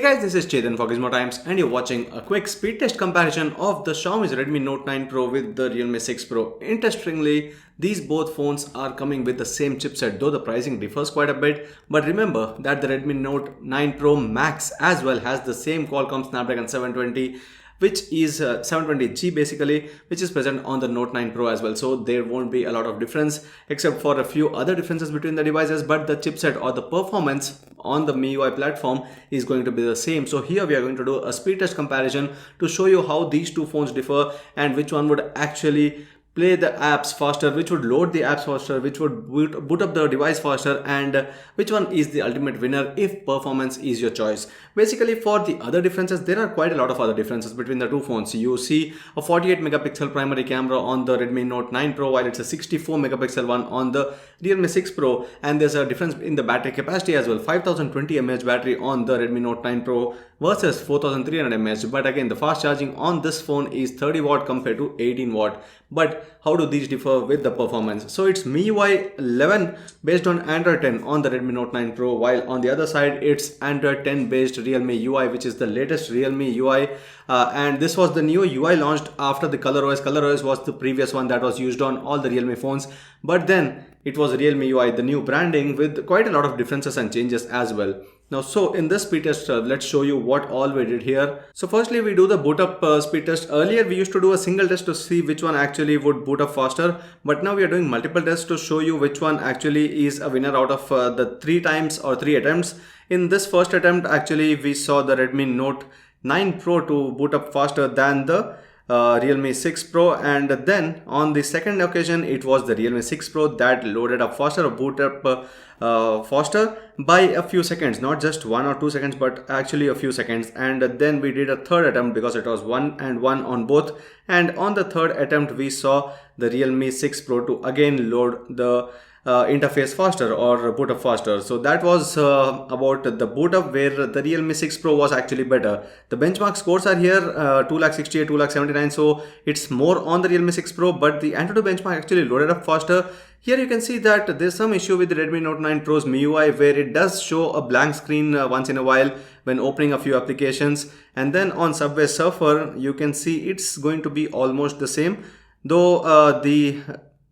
Guys, this is Chetan for Gizmo Times and you're watching a quick speed test comparison of the Xiaomi's Redmi Note 9 Pro with the Realme 6 Pro. Interestingly, these both phones are coming with the same chipset, though the pricing differs quite a bit. But remember that the Redmi Note 9 Pro Max as well has the same Qualcomm Snapdragon 720, which is 720G basically, which is present on the Note 9 Pro as well. So there won't be a lot of difference except for a few other differences between the devices, but the chipset or the performance on the MIUI platform is going to be the same. So here we are going to do a speed test comparison to show you how these two phones differ and which one would actually play the apps faster, which would load the apps faster, which would boot up the device faster, and which one is the ultimate winner if performance is your choice. Basically, for the other differences, there are quite a lot of other differences between the two phones. You see a 48 megapixel primary camera on the Redmi Note 9 Pro, while it's a 64 megapixel one on the Realme 6 Pro, and there's a difference in the battery capacity as well. 5020 mAh battery on the Redmi Note 9 Pro versus 4300 mAh, but again the fast charging on this phone is 30 watt compared to 18 watt. But how do these differ with the performance? So it's MIUI 11 based on Android 10 on the Redmi Note 9 Pro, while on the other side it's Android 10 based Realme UI, which is the latest Realme UI, and this was the new UI launched after the ColorOS. ColorOS was the previous one that was used on all the Realme phones, but then it was Realme UI, the new branding with quite a lot of differences and changes as well. Now, so in this speed test, let's show you what all we did here. So firstly, we do the boot up speed test. Earlier, we used to do a single test to see which one actually would boot up faster. But now we are doing multiple tests to show you which one actually is a winner out of the 3 times or 3 attempts. In this first attempt, actually, we saw the Redmi Note 9 Pro to boot up faster than the Realme 6 Pro, and then on the second occasion it was the Realme 6 Pro that loaded up faster or boot up faster by a few seconds, not just 1 or 2 seconds but actually a few seconds. And then we did a third attempt because it was 1 and 1 on both, and on the third attempt we saw the Realme 6 Pro to again load the interface faster or boot up faster. So that was about the boot up, where the Realme 6 Pro was actually better. The benchmark scores are here 268, 279, so it's more on the Realme 6 Pro, but the Antutu benchmark actually loaded up faster. Here you can see that there's some issue with the Redmi Note 9 Pro's MIUI, where it does show a blank screen once in a while when opening a few applications, and then on Subway Surfer you can see it's going to be almost the same, though the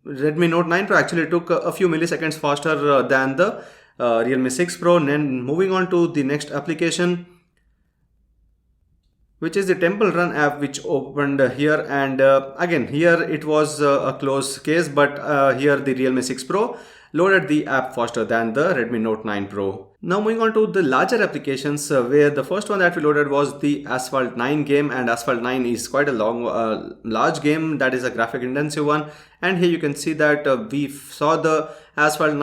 Redmi Note 9 Pro actually took a few milliseconds faster than the Realme 6 Pro. And then moving on to the next application, which is the Temple Run app, which opened here, and again here it was a close case, but here the Realme 6 Pro loaded the app faster than the Redmi Note 9 Pro. Now moving on to the larger applications, where the first one that we loaded was the Asphalt 9 game, and Asphalt 9 is quite a large game that is a graphic intensive one. And here you can see that we saw the Asphalt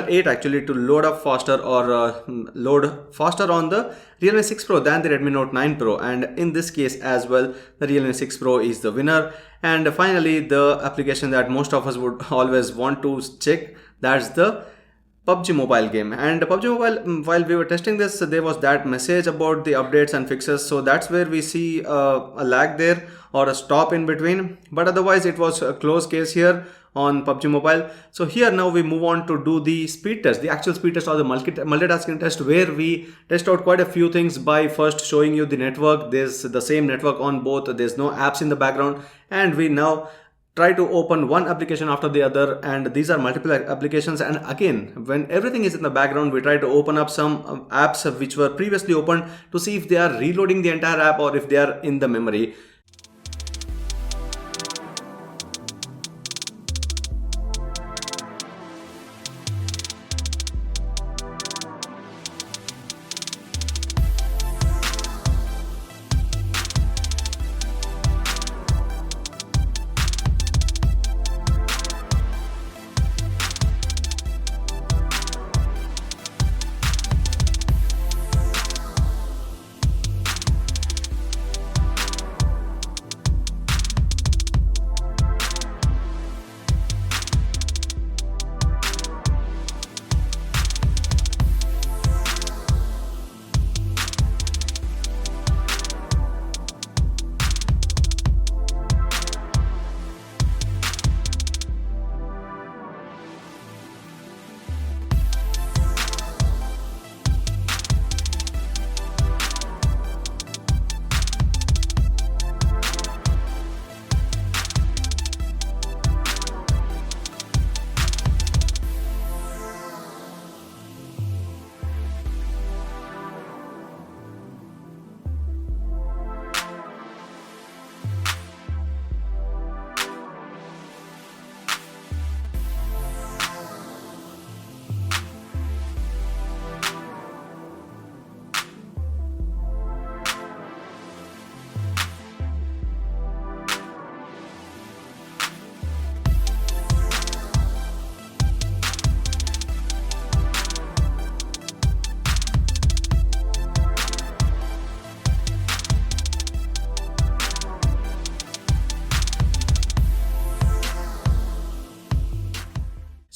8 actually to load up faster or load faster on the Realme 6 Pro than the Redmi Note 9 Pro, and in this case as well the Realme 6 Pro is the winner. And finally, the application that most of us would always want to check, that's the PUBG Mobile game. And PUBG Mobile, while we were testing this, there was that message about the updates and fixes, so that's where we see a lag there or a stop in between, but otherwise it was a close case here on PUBG Mobile. So here now we move on to do the speed test, the actual speed test or the multitasking test, where we test out quite a few things by first showing you the network. There's the same network on both, there's no apps in the background, and we now try to open one application after the other, and these are multiple applications. And again, when everything is in the background, we try to open up some apps which were previously opened to see if they are reloading the entire app or if they are in the memory.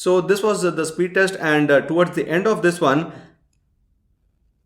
So this was the speed test, and towards the end of this one,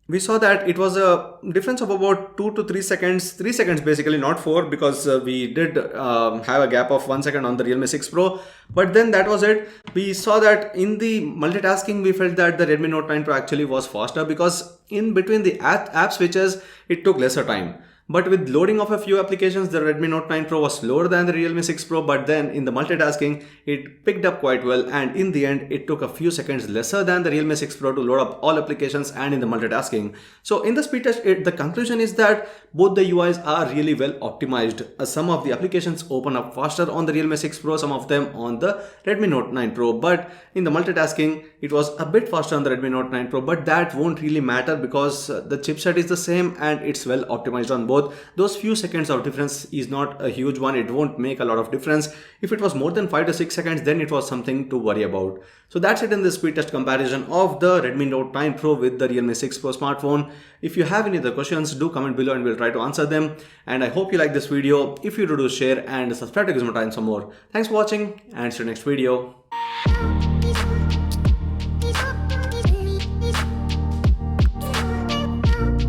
we saw that it was a difference of about 2 to 3 seconds, 3 seconds basically, not 4, because we did have a gap of 1 second on the Realme 6 Pro, but then that was it. We saw that in the multitasking, we felt that the Redmi Note 9 Pro actually was faster, because in between the app switches, it took lesser time. But with loading of a few applications, the Redmi Note 9 Pro was slower than the Realme 6 Pro, but then in the multitasking, it picked up quite well, and in the end, it took a few seconds lesser than the Realme 6 Pro to load up all applications and in the multitasking. So in the speed test, the conclusion is that both the UIs are really well optimized. Some of the applications open up faster on the Realme 6 Pro, some of them on the Redmi Note 9 Pro, but in the multitasking, it was a bit faster on the Redmi Note 9 Pro, but that won't really matter because the chipset is the same and it's well optimized on both. Those few seconds of difference is not a huge one. It won't make a lot of difference. If it was more than 5 to 6 seconds, then it was something to worry about. So that's it in the speed test comparison of the Redmi Note 9 Pro with the Realme 6 Pro smartphone. If you have any other questions, do comment below and we'll try to answer them. And I hope you like this video. If you do, share and subscribe to Gizmo for more. Thanks for watching and see you next video.